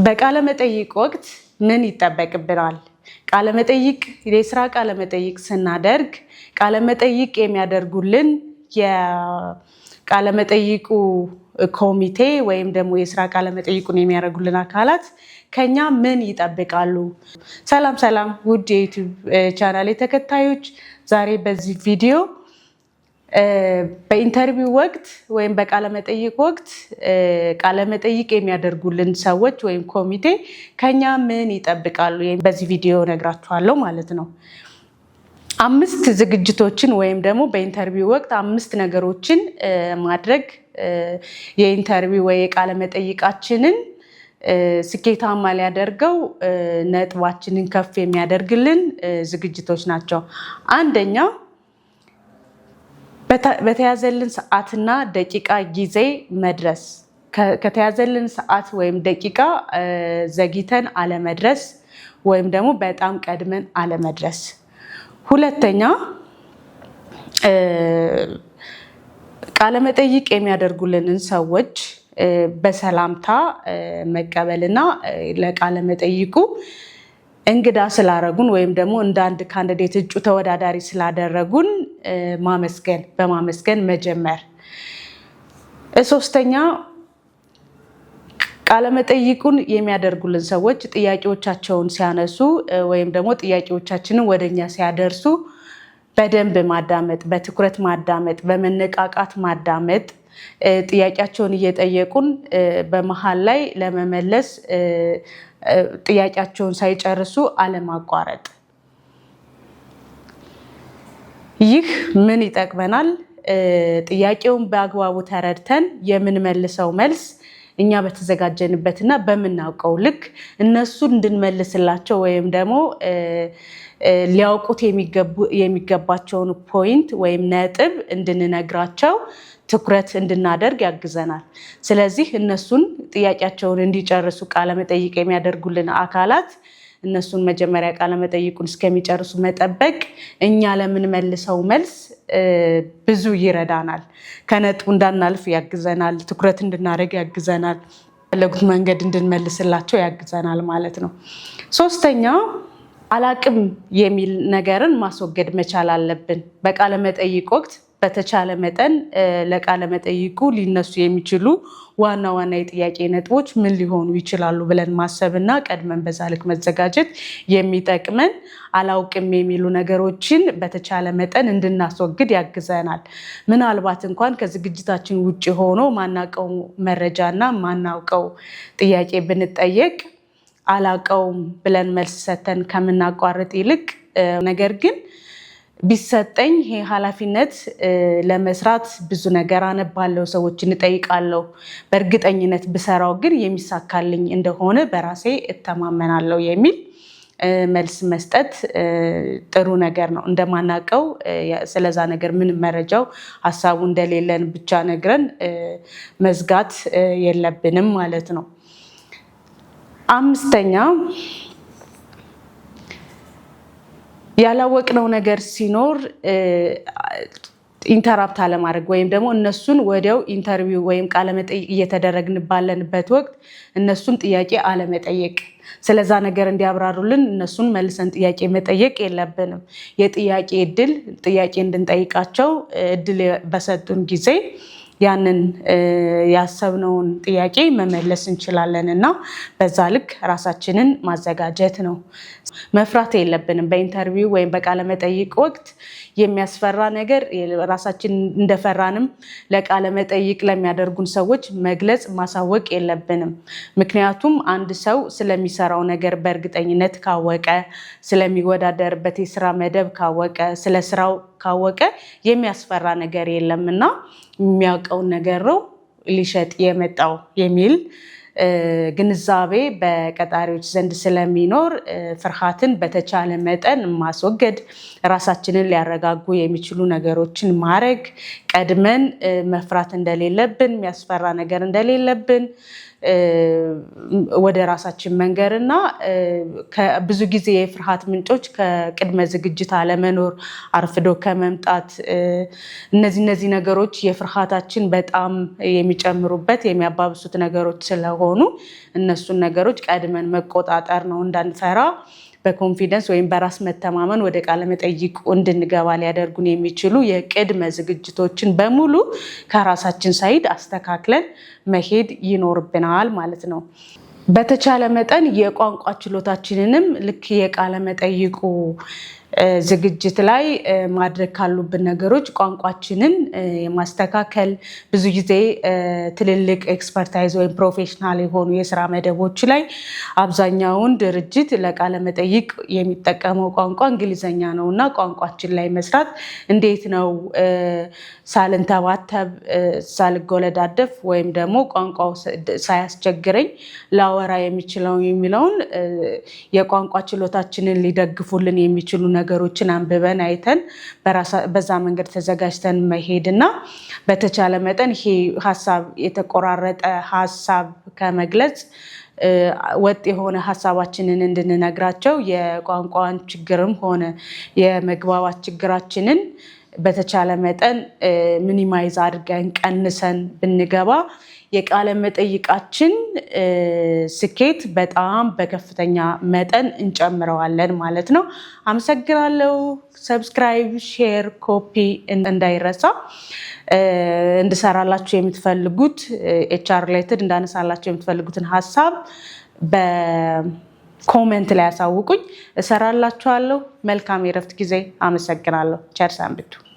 በቃለ መጠይቅ ወቅት ምን ይጠበቅብናል? ቃለ መጠይቅ የስራ ቃለ መጠይቅ ስናደርግ ቃለ መጠይቅ የሚያደርጉልን የቃለ መጠይቁ ኮሚቴ ወይም ደግሞ የስራ ቃለ መጠይቁን የሚያደርጉልን አካላት ከኛ ምን ይጠብቃሉ? ሰላም ውድ የዩቲዩብ ቻናሌ ተከታዮች፣ ዛሬ በዚህ ቪዲዮ በኢንተርቪው ወቅት ወይም በቃለ መጠይቅ ወቅት ቃለ መጠይቅ የሚያደርጉልን ሰዎች ወይም ኮሚቴ ከኛ ምን ይጠብቃሉ በዚህ ቪዲዮ ነግራችኋለሁ ማለት ነው። 5 ዝግጅቶችን ወይም ደግሞ በኢንተርቪው ወቅት 5 ነገሮችን ማድረግ የኢንተርቪው ወይ የቃለ መጠይቃችንን ስኬታማ ሊያደርገው ነጥባችንን ከፍ የሚያደርግልን ዝግጅቶች ናቸው። አንደኛ በተያዘልን ሰዓትና ደቂቃ ጊዜ መድረስ፣ ከተያዘልን ሰዓት ወይም ደቂቃ ዘግይተን አለመድረስ ወይም ደግሞ በጣም ቀድመን አለመድረስ። ሁለተኛ ቃለ መጠይቅ የሚያደርጉልንን ሰዎች በሰላምታ መቀበልና ለቃለ መጠይቁ እንግዳ ስላደረጉን ወይም ደግሞ እንደ አንድ ካንዲዴት እጩ ተወዳዳሪ ስላደረጉን በማመስገን መጀመር። ሶስተኛ ቃለ መጠይቁን የሚያደርጉልን ሰዎች ጥያቄዎቻቸውን ሲያነሱ ወይም ደግሞ ጥያቄዎቻችንን ወደኛ ሲያደርሱ በደንብ ማዳመጥ፣ በትኩረት ማዳመጥ፣ በመነቃቃት ማዳመጥ፣ ጥያቄያቸውን እየጠየቁን በመሃል ላይ ለመመለስ ጥያቄያቸውን ሳይጨርሱ አለማቋረጥ። ይህ ምን ይጠቅመናል? ጥያቄውን በአግባቡ ተረድተን የምንመልሰው መልስ እኛ በተዘጋጀንበትና በምናውቀው ልክ እነሱ እንድንመልስላቸው ወይም ደግሞ ሊያውቁት የሚገባቸውን ፖይንት ወይም ነጥብ እንድንነግራቸው ትኩረት እንድናደርግ ያግዘናል። ስለዚህ እነሱን ጥያቄያቸውን እንዲጨርሱ ቃለመጠይቅ የሚያደርጉልን አካላት እነሱን መጀመሪያ ቃለመጠይቁን እስከሚጨርሱ መጠበቅ እኛ ለምንመልሰው መልስ ብዙ ይረዳናል። ከነጥቡ እንዳናልፍ ያግዘናል። ትኩረት እንድናደርግ ያግዘናል። ፈለጉት መንገድ እንድንመልስላቸው ያግዘናል ማለት ነው። ሶስተኛ አላቅም የሚል ነገርን ማስወገድ መቻል አለብን። በቃለ መጠይቅ ወቅት በተቻለ መጠን ለቃለ መጠይቁ ሊነሱ የሚችሉ ዋና የጥያቄ ነጥቦች ምን ሊሆኑ ይችላሉ ብለን ማሰብና ቀድመን በዛ ልክ መዘጋጀት የሚጠቅመን፣ አላውቅም የሚሉ ነገሮችን በተቻለ መጠን እንድናስወግድ ያግዘናል። ምናልባት እንኳን ከዝግጅታችን ውጭ ሆኖ ማናውቀው መረጃና ማናውቀው ጥያቄ ብንጠየቅ አላውቀውም ብለን መልስ ሰተን ከምናቋርጥ ይልቅ ነገር ግን ቢሰጠኝ ይሄ ኃላፊነት ለመስራት ብዙ ነገር አነባለሁ፣ ሰዎችን እጠይቃለሁ፣ በእርግጠኝነት ብሰራው ግን የሚሳካልኝ እንደሆነ በራሴ እተማመናለሁ የሚል መልስ መስጠት ጥሩ ነገር ነው። እንደማናውቀው ስለዛ ነገር ምንም መረጃው ሀሳቡ እንደሌለን ብቻ ነግረን መዝጋት የለብንም ማለት ነው። 5ኛ ያላወቅነው ነገር ሲኖር ኢንተራፕት አለማድረግ ወይም ደግሞ እነሱን ወዲያው ኢንተርቪው ወይም ቃለመጠይቅ እየተደረግን ባለንበት ወቅት እነሱን ጥያቄ አለመጠየቅ፣ ስለዛ ነገር እንዲያብራሩልን እነሱን መልሰን ጥያቄ መጠየቅ የለብንም። የጥያቄ ጥያቄ እንድንጠይቃቸው እድል በሰጡን ጊዜ ያንን ያሰብነውን ጥያቄ መመለስ እንችላለን እና በዛ ልክ ራሳችንን ማዘጋጀት ነው። መፍራት የለብንም። በኢንተርቪው ወይም በቃለ መጠይቅ ወቅት የሚያስፈራ ነገር ራሳችን እንደፈራንም ለቃለ መጠይቅ ለሚያደርጉን ሰዎች መግለጽ ማሳወቅ የለብንም። ምክንያቱም አንድ ሰው ስለሚሰራው ነገር በእርግጠኝነት ካወቀ፣ ስለሚወዳደርበት የስራ መደብ ካወቀ፣ ስለ ስራው ካወቀ የሚያስፈራ ነገር የለምና የሚያውቀውን ነገር ነው ሊሸጥ የመጣው የሚል ግንዛቤ በቀጣሪዎች ዘንድ ስለሚኖር ፍርሃትን በተቻለ መጠን ማስወገድ፣ ራሳችንን ሊያረጋጉ የሚችሉ ነገሮችን ማድረግ፣ ቀድመን መፍራት እንደሌለብን፣ የሚያስፈራ ነገር እንደሌለብን ወደ ራሳችን መንገርና ብዙ ጊዜ የፍርሃት ምንጮች ከቅድመ ዝግጅት አለመኖር፣ አርፍዶ ከመምጣት እነዚህ ነገሮች የፍርሃታችን በጣም የሚጨምሩበት የሚያባብሱት ነገሮች ስለሆኑ እነሱን ነገሮች ቀድመን መቆጣጠር ነው። እንዳንፈራ በኮንፊደንስ ወይም በራስ መተማመን ወደ ቃለ መጠይቁ እንድንገባ ሊያደርጉን የሚችሉ የቅድመ ዝግጅቶችን በሙሉ ከራሳችን ሳይድ አስተካክለን መሄድ ይኖርብናል ማለት ነው። በተቻለ መጠን የቋንቋ ችሎታችንንም ልክ የቃለ መጠይቁ ዝግጅት ላይ ማድረግ ካሉብን ነገሮች ቋንቋችንን የማስተካከል ብዙ ጊዜ ትልልቅ ኤክስፐርታይዝ ወይም ፕሮፌሽናል የሆኑ የስራ መደቦች ላይ አብዛኛውን ድርጅት ለቃለ መጠይቅ የሚጠቀመው ቋንቋ እንግሊዘኛ ነው እና ቋንቋችን ላይ መስራት እንዴት ነው ሳልንተባተብ ሳልጎለዳደፍ ወይም ደግሞ ቋንቋው ሳያስቸግረኝ ላወራ የሚችለው የሚለውን የቋንቋ ችሎታችንን ሊደግፉልን የሚችሉ ነገሮችን አንብበን አይተን በዛ መንገድ ተዘጋጅተን መሄድና በተቻለ መጠን ይሄ ሀሳብ የተቆራረጠ ሀሳብ ከመግለጽ ወጥ የሆነ ሀሳባችንን እንድንነግራቸው የቋንቋን ችግርም ሆነ የመግባባት ችግራችንን በተቻለ መጠን ሚኒማይዝ አድርገን ቀንሰን ብንገባ የቃለ መጠይቃችን ስኬት በጣም በከፍተኛ መጠን እንጨምረዋለን ማለት ነው። አመሰግናለሁ። ሰብስክራይብ፣ ሼር፣ ኮፒ እንዳይረሳ። እንድሰራላችሁ የምትፈልጉት ኤችአር ሪሌትድ እንዳነሳላችሁ የምትፈልጉትን ሀሳብ በኮሜንት ላይ ያሳውቁኝ፣ እሰራላችኋለሁ። መልካም የረፍት ጊዜ። አመሰግናለሁ። ቸር ሰንብቱ።